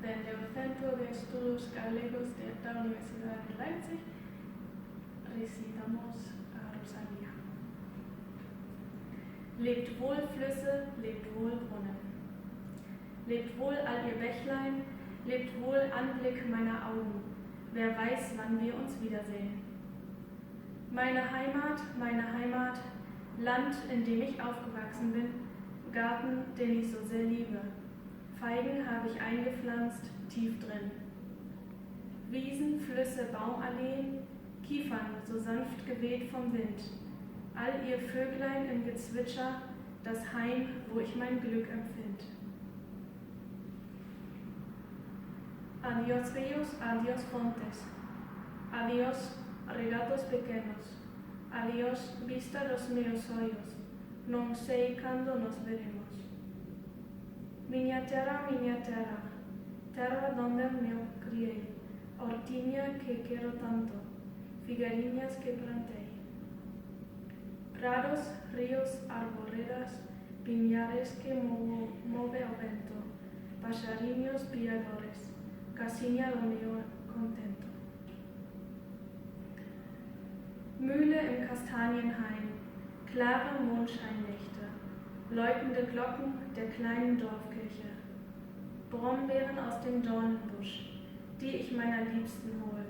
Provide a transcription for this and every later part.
del Centro de Estudios Galegos de la Universidad de Leipzig, recitamos a Rosalía. Lebt wohl Flüsse, lebt wohl Brunnen. Lebt wohl all ihr Bächlein, lebt wohl Anblick meiner Augen. Wer weiß, wann wir uns wiedersehen. Meine Heimat, Land, in dem ich aufgewachsen bin, Garten, den ich so sehr liebe. Feigen habe ich eingepflanzt, tief drin. Wiesen, Flüsse, Baumalleen, Kiefern, so sanft geweht vom Wind. All ihr Vöglein im Gezwitscher, das Heim, wo ich mein Glück empfind. Adiós ríos, adiós fontes, adiós regatos pequeños, adiós vista los meus olhos, non sei cando nos veremos. Minha terra, terra donde me criei, hortiña que quiero tanto, figueirinhas que plantei. Prados, ríos, arboredas, piñares que move o vento, passarinhos piadores, casiña do meu contento. Mühle im Kastanienhain, klare Mondscheinnächte, läutende Glocken der kleinen Dorfkirche, Brombeeren aus dem Dornenbusch, die ich meiner Liebsten hol,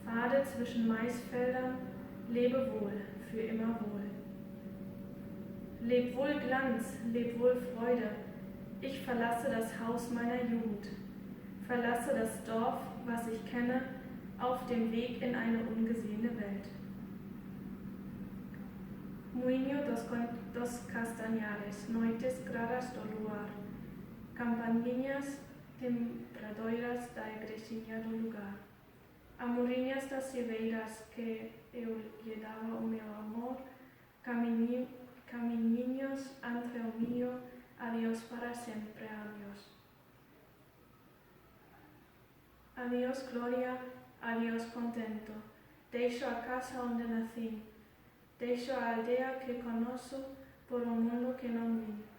Pfade zwischen Maisfeldern, lebe wohl, für immer wohl. Leb wohl Glanz, leb wohl Freude, ich verlasse das Haus meiner Jugend, verlasse das Dorf, was ich kenne, auf dem Weg in eine ungesehene Welt. Moinho dos Castañares, noites claras do luar, campainhas tempradoiras da igrexinha do lugar, amorinhas das ribeiras que eu lhe dava o meu amor, caminhinhos entre o mío, adiós para sempre, adiós. Adiós gloria, adiós contento, deixo a casa onde nací, deixo a aldea que conozco por un mundo que non vi.